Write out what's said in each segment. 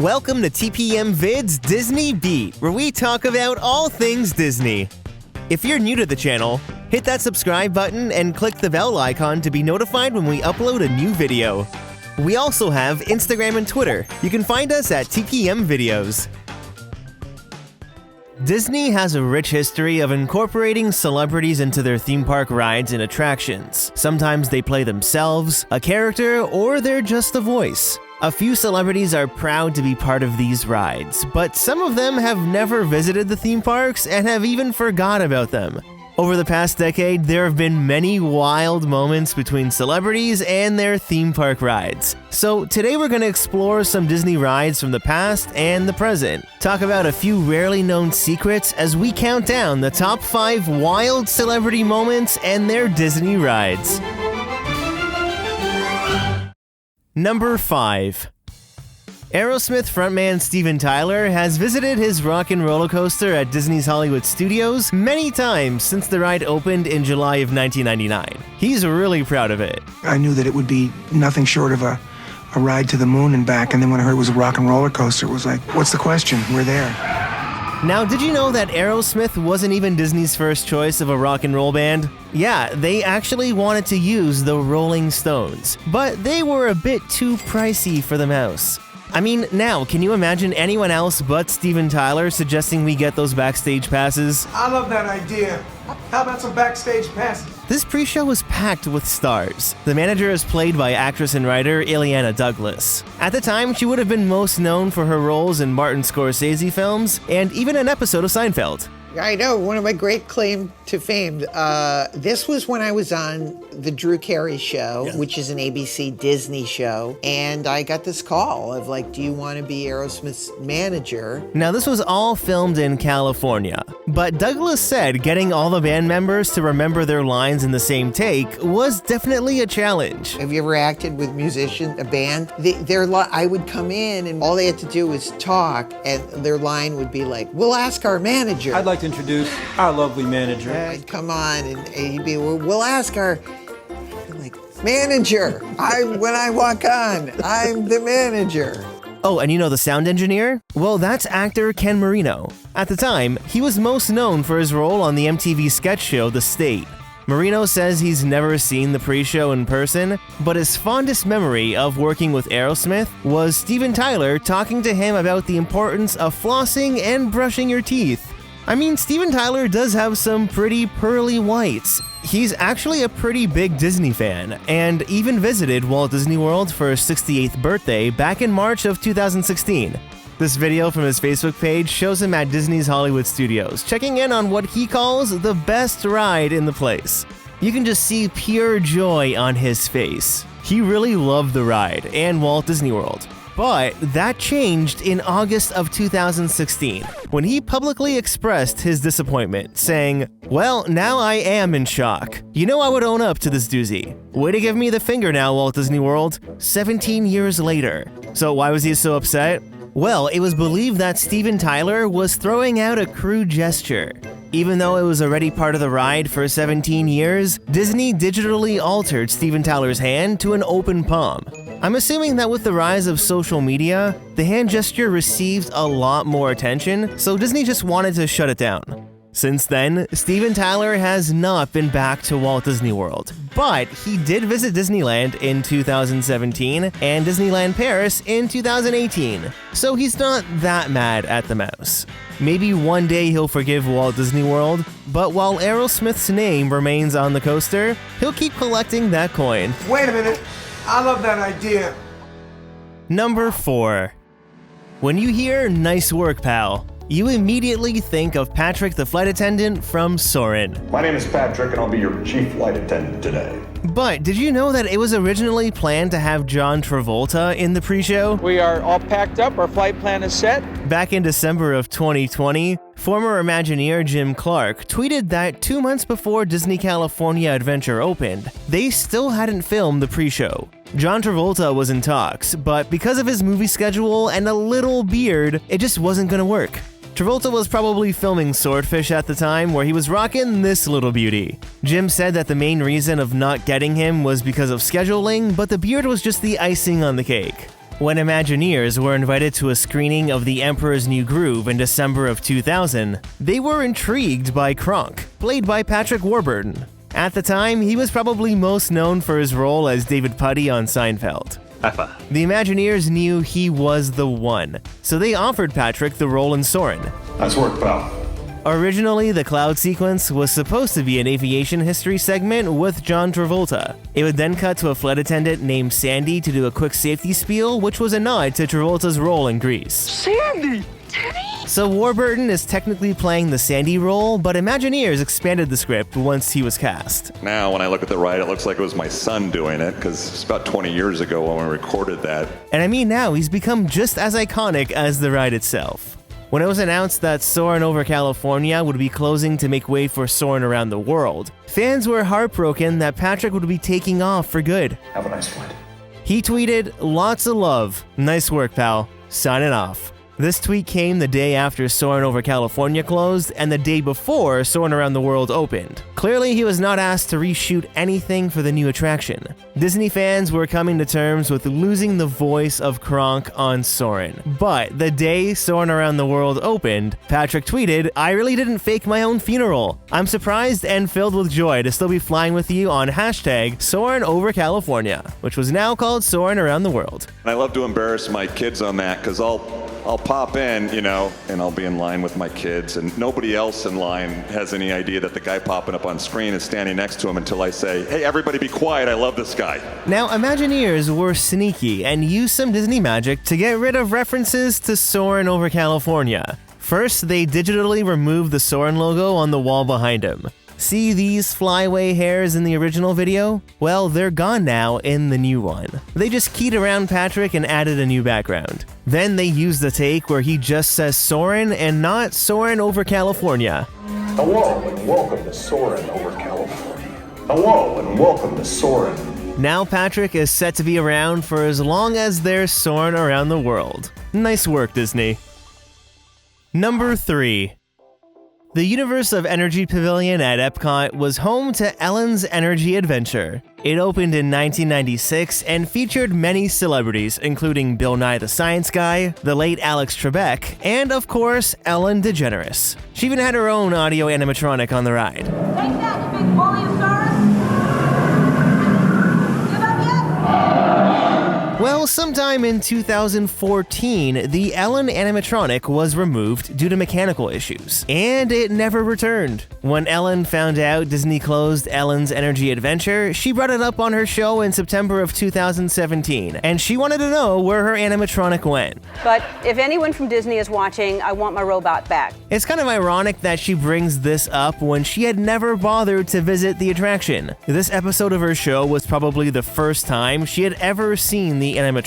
Welcome to TPM Vid's Disney Beat, where we talk about all things Disney. If you're new to the channel, hit that subscribe button and click the bell icon to be notified when we upload a new video. We also have Instagram and Twitter. You can find us at TPM Videos. Disney has a rich history of incorporating celebrities into their theme park rides and attractions. Sometimes they play themselves, a character, or they're just a voice. A few celebrities are proud to be part of these rides, but some of them have never visited the theme parks and have even forgot about them. Over the past decade, there have been many wild moments between celebrities and their theme park rides. So today we're going to explore some Disney rides from the past and the present. Talk about a few rarely known secrets as we count down the top 5 wild celebrity moments and their Disney rides. Number 5. Aerosmith frontman Steven Tyler has visited his rock and roller coaster at Disney's Hollywood Studios many times since the ride opened in July of 1999. He's really proud of it. I knew that it would be nothing short of a ride to the moon and back, and then when I heard it was a rock and roller coaster, it was like, what's the question? We're there. Now, did you know that Aerosmith wasn't even Disney's first choice of a rock and roll band? Yeah, they actually wanted to use the Rolling Stones, but they were a bit too pricey for the mouse. I mean, now, can you imagine anyone else but Steven Tyler suggesting we get those backstage passes? I love that idea. How about some backstage passes? This pre-show was packed with stars. The manager is played by actress and writer Ileana Douglas. At the time, she would have been most known for her roles in Martin Scorsese films and even an episode of Seinfeld. I know, one of my great claim to fame. This was when I was on the Drew Carey Show, which is an ABC Disney show, and I got this call of like, do you want to be Aerosmith's manager? Now, this was all filmed in California, but Douglas said getting all the band members to remember their lines in the same take was definitely a challenge. Have you ever acted with a band? I would come in and all they had to do was talk, and their line would be like, we'll ask our manager. I'd like to introduce our lovely manager. I'd come on and he'd be, we'll ask our like manager. When I walk on, I'm the manager. Oh, and you know the sound engineer? Well, that's actor Ken Marino. At the time, he was most known for his role on the MTV sketch show The State. Marino says he's never seen the pre-show in person, but his fondest memory of working with Aerosmith was Steven Tyler talking to him about the importance of flossing and brushing your teeth. I mean, Steven Tyler does have some pretty pearly whites. He's actually a pretty big Disney fan, and even visited Walt Disney World for his 68th birthday back in March of 2016. This video from his Facebook page shows him at Disney's Hollywood Studios, checking in on what he calls the best ride in the place. You can just see pure joy on his face. He really loved the ride and Walt Disney World. But that changed in August of 2016, when he publicly expressed his disappointment, saying, "Well, now I am in shock. You know I would own up to this doozy. Way to give me the finger now, Walt Disney World, 17 years later." So why was he so upset? Well, it was believed that Steven Tyler was throwing out a crude gesture. Even though it was already part of the ride for 17 years, Disney digitally altered Steven Tyler's hand to an open palm. I'm assuming that with the rise of social media, the hand gesture received a lot more attention, so Disney just wanted to shut it down. Since then, Steven Tyler has not been back to Walt Disney World, but he did visit Disneyland in 2017 and Disneyland Paris in 2018, so he's not that mad at the mouse. Maybe one day he'll forgive Walt Disney World, but while Aerosmith's name remains on the coaster, he'll keep collecting that coin. Wait a minute. I love that idea. Number 4. When you hear "nice work, pal," you immediately think of Patrick the flight attendant from Soarin. My name is Patrick and I'll be your chief flight attendant today. But did you know that it was originally planned to have John Travolta in the pre-show? We are all packed up. Our flight plan is set. Back in December of 2020, former Imagineer Jim Clark tweeted that 2 months before Disney California Adventure opened, they still hadn't filmed the pre-show. John Travolta was in talks, but because of his movie schedule and a little beard, it just wasn't gonna work. Travolta was probably filming Swordfish at the time, where he was rocking this little beauty. Jim said that the main reason of not getting him was because of scheduling, but the beard was just the icing on the cake. When Imagineers were invited to a screening of The Emperor's New Groove in December of 2000, they were intrigued by Kronk, played by Patrick Warburton. At the time, he was probably most known for his role as David Puddy on Seinfeld. The Imagineers knew he was the one, so they offered Patrick the role in Soarin. Nice work, pal. Originally, the cloud sequence was supposed to be an aviation history segment with John Travolta. It would then cut to a flight attendant named Sandy to do a quick safety spiel, which was a nod to Travolta's role in Grease. Sandy! So Warburton is technically playing the Sandy role, but Imagineers expanded the script once he was cast. Now, when I look at the ride, it looks like it was my son doing it, because it's about 20 years ago when we recorded that. And I mean, now he's become just as iconic as the ride itself. When it was announced that Soarin' over California would be closing to make way for Soarin' around the world, fans were heartbroken that Patrick would be taking off for good. Have a nice flight. He tweeted, "Lots of love. Nice work, pal. Signing off." This tweet came the day after Soarin' over California closed and the day before Soarin' around the world opened. Clearly, he was not asked to reshoot anything for the new attraction. Disney fans were coming to terms with losing the voice of Kronk on Soarin'. But the day Soarin' around the world opened, Patrick tweeted, "I really didn't fake my own funeral. I'm surprised and filled with joy to still be flying with you on hashtag Soarin' over California," which was now called Soarin' around the world. I love to embarrass my kids on that, because I'll pop in, and I'll be in line with my kids, and nobody else in line has any idea that the guy popping up on screen is standing next to him until I say, "Hey, everybody be quiet, I love this guy." Now, Imagineers were sneaky and used some Disney magic to get rid of references to Soarin' over California. First, they digitally removed the Soarin' logo on the wall behind him. See these flyaway hairs in the original video? Well, they're gone now in the new one. They just keyed around Patrick and added a new background. Then they used the take where he just says Soarin' and not Soarin' over California. Hello and welcome to Soarin' over California. Hello and welcome to Soarin'. Now Patrick is set to be around for as long as there's Soarin' around the world. Nice work, Disney. Number 3. The Universe of Energy Pavilion at Epcot was home to Ellen's Energy Adventure. It opened in 1996 and featured many celebrities, including Bill Nye the Science Guy, the late Alex Trebek, and of course, Ellen DeGeneres. She even had her own audio animatronic on the ride. Take that, you big Poliosaurus! Give up yet? Well, sometime in 2014, the Ellen animatronic was removed due to mechanical issues, and it never returned. When Ellen found out Disney closed Ellen's Energy Adventure, she brought it up on her show in September of 2017, and she wanted to know where her animatronic went. But if anyone from Disney is watching, I want my robot back. It's kind of ironic that she brings this up when she had never bothered to visit the attraction. This episode of her show was probably the first time she had ever seen the animatronic.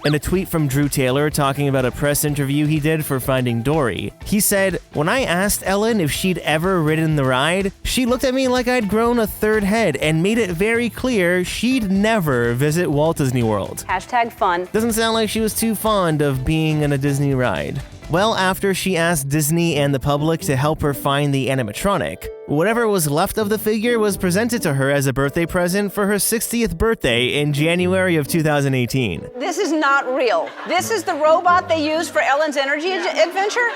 In a tweet from Drew Taylor talking about a press interview he did for Finding Dory, he said, "When I asked Ellen if she'd ever ridden the ride, she looked at me like I'd grown a third head and made it very clear she'd never visit Walt Disney World." Hashtag fun. Doesn't sound like she was too fond of being in a Disney ride. Well, after she asked Disney and the public to help her find the animatronic, whatever was left of the figure was presented to her as a birthday present for her 60th birthday in January of 2018. This is not real. This is the robot they used for Ellen's Energy Adventure?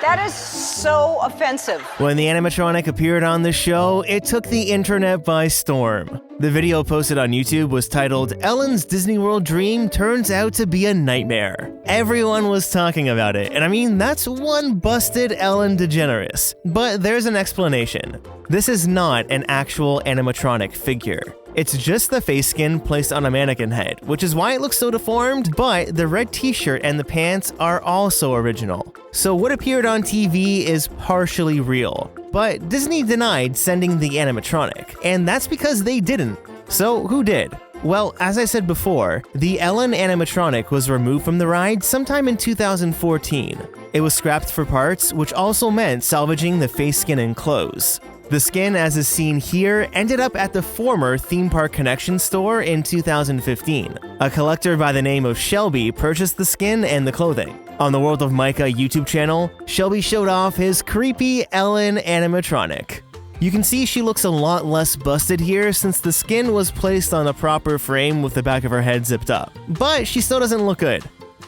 That is so offensive. When the animatronic appeared on the show, it took the internet by storm. The video posted on YouTube was titled, "Ellen's Disney World Dream Turns Out to Be a Nightmare." Everyone was talking about it, and I mean, that's one busted Ellen DeGeneres. But there's an explanation. This is not an actual animatronic figure. It's just the face skin placed on a mannequin head, which is why it looks so deformed, but the red t-shirt and the pants are also original. So what appeared on TV is partially real. But Disney denied sending the animatronic, and that's because they didn't. So who did? Well, as I said before, the Ellen animatronic was removed from the ride sometime in 2014. It was scrapped for parts, which also meant salvaging the face skin and clothes. The skin, as is seen here, ended up at the former Theme Park Connection store in 2015. A collector by the name of Shelby purchased the skin and the clothing. On the World of Micah YouTube channel, Shelby showed off his creepy Ellen animatronic. You can see she looks a lot less busted here since the skin was placed on a proper frame with the back of her head zipped up. But she still doesn't look good.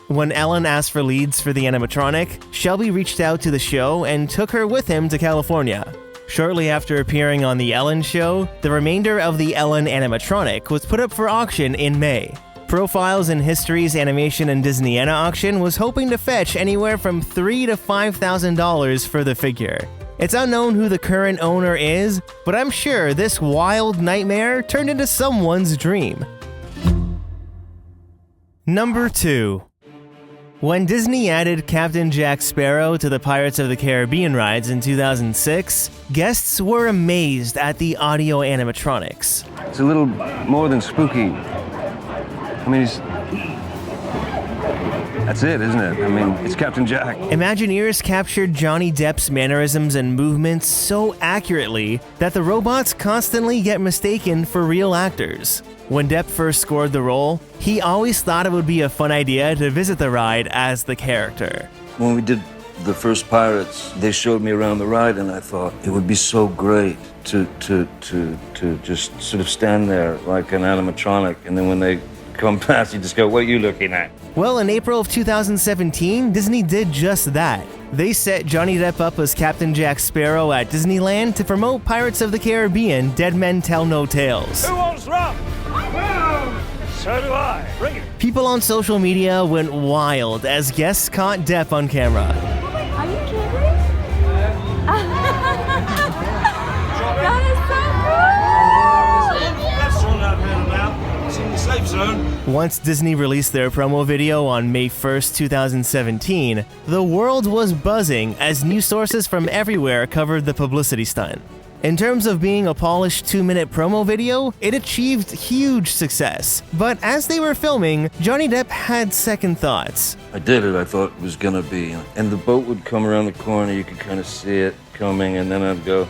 When Ellen asked for leads for the animatronic, Shelby reached out to the show and took her with him to California. Shortly after appearing on The Ellen Show, the remainder of the Ellen animatronic was put up for auction in May. Profiles in History's Animation and Disneyana auction was hoping to fetch anywhere from $3,000 to $5,000 for the figure. It's unknown who the current owner is, but I'm sure this wild nightmare turned into someone's dream. Number 2. When Disney added Captain Jack Sparrow to the Pirates of the Caribbean rides in 2006, guests were amazed at the audio animatronics. It's a little more than spooky. I mean, that's it, isn't it? I mean, it's Captain Jack. Imagineers captured Johnny Depp's mannerisms and movements so accurately that the robots constantly get mistaken for real actors. When Depp first scored the role, he always thought it would be a fun idea to visit the ride as the character. When we did the first Pirates, they showed me around the ride, and I thought it would be so great to just sort of stand there like an animatronic, and then when they come past, you just go, what are you looking at? Well, in April of 2017, Disney did just that. They set Johnny Depp up as Captain Jack Sparrow at Disneyland to promote Pirates of the Caribbean: Dead Men Tell No Tales. Who wants rum? So do I. Bring it. People on social media went wild as guests caught Depp on camera. Are you kidding? That is so cool! That's all I've heard about. It's in the safe zone. Once Disney released their promo video on May 1st, 2017, the world was buzzing as news sources from everywhere covered the publicity stunt. In terms of being a polished 2-minute promo video, it achieved huge success. But as they were filming, Johnny Depp had second thoughts. I did it, I thought it was gonna be. And the boat would come around the corner, you could kind of see it coming, and then I'd go,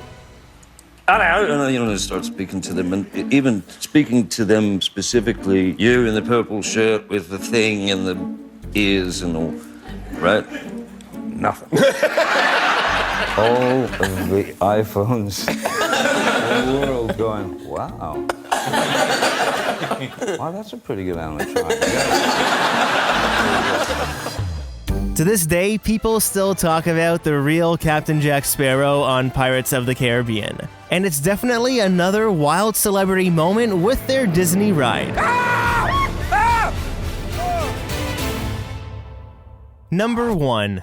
hello, and I'd start speaking to them, and even speaking to them specifically, you in the purple shirt with the thing and the ears and all, right? Nothing. All of the iPhones in the world going, wow. Wow, that's a pretty good animatronic. To this day, people still talk about the real Captain Jack Sparrow on Pirates of the Caribbean. And it's definitely another wild celebrity moment with their Disney ride. Number 1.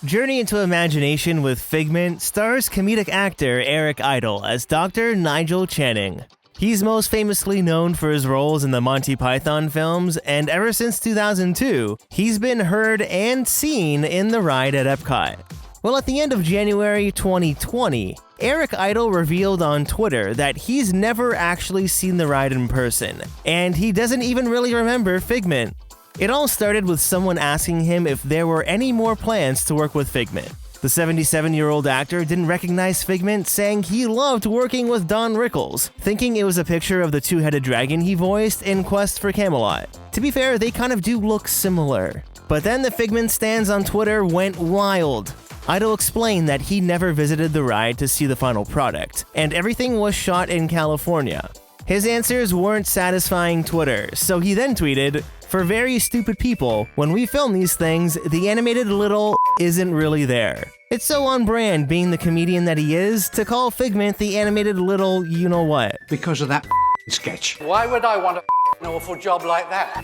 Journey into Imagination with Figment stars comedic actor Eric Idle as Dr. Nigel Channing. He's most famously known for his roles in the Monty Python films, and ever since 2002, he's been heard and seen in the ride at Epcot. Well, at the end of January 2020, Eric Idle revealed on Twitter that he's never actually seen the ride in person, and he doesn't even really remember Figment. It all started with someone asking him if there were any more plans to work with Figment. The 77-year-old actor didn't recognize Figment, saying he loved working with Don Rickles, thinking it was a picture of the two-headed dragon he voiced in Quest for Camelot. To be fair, they kind of do look similar. But then the Figment stans on Twitter went wild. Idle explained that he never visited the ride to see the final product, and everything was shot in California. His answers weren't satisfying Twitter, so he then tweeted, "For very stupid people, when we film these things, the animated little isn't really there. It's so on brand, being the comedian that he is, to call Figment the animated little you-know-what." Because of that sketch. Why would I want an awful job like that?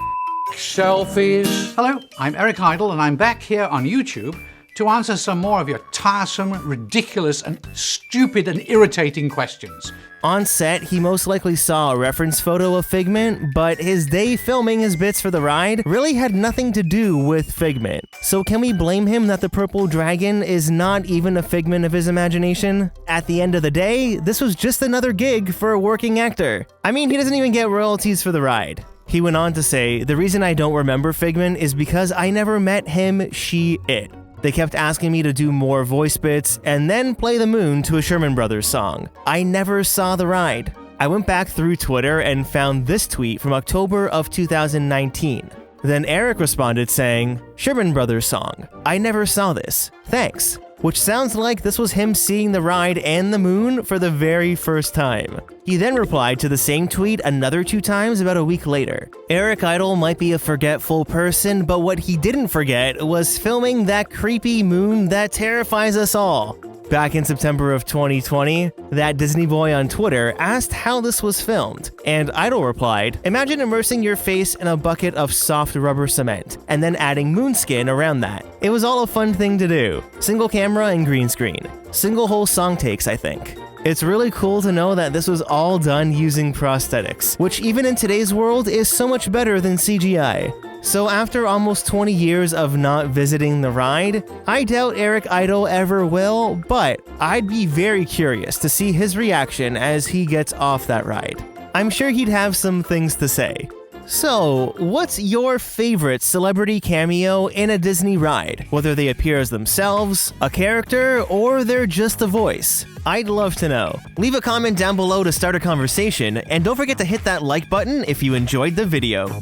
Selfies. Hello, I'm Eric Idle, and I'm back here on YouTube to answer some more of your tiresome, ridiculous, and stupid and irritating questions. On set, he most likely saw a reference photo of Figment, but his day filming his bits for the ride really had nothing to do with Figment. So can we blame him that the purple dragon is not even a figment of his imagination? At the end of the day, this was just another gig for a working actor. I mean, he doesn't even get royalties for the ride. He went on to say, "The reason I don't remember Figment is because I never met him, she, it. They kept asking me to do more voice bits and then play the moon to a Sherman Brothers song. I never saw the ride." I went back through Twitter and found this tweet from October of 2019. Then Eric responded saying, "Sherman Brothers song. I never saw this. Thanks." which sounds like this was him seeing the ride and the moon for the very first time. He then replied to the same tweet another 2 times about a week later. Eric Idle might be a forgetful person, but what he didn't forget was filming that creepy moon that terrifies us all. Back in September of 2020, that Disney boy on Twitter asked how this was filmed, and Idle replied, "Imagine immersing your face in a bucket of soft rubber cement, and then adding moon skin around that. It was all a fun thing to do. Single camera and green screen. Single whole song takes, I think." It's really cool to know that this was all done using prosthetics, which even in today's world is so much better than CGI. So after almost 20 years of not visiting the ride, I doubt Eric Idle ever will, but I'd be very curious to see his reaction as he gets off that ride. I'm sure he'd have some things to say. So, what's your favorite celebrity cameo in a Disney ride? Whether they appear as themselves, a character, or they're just a voice? I'd love to know. Leave a comment down below to start a conversation, and don't forget to hit that like button if you enjoyed the video.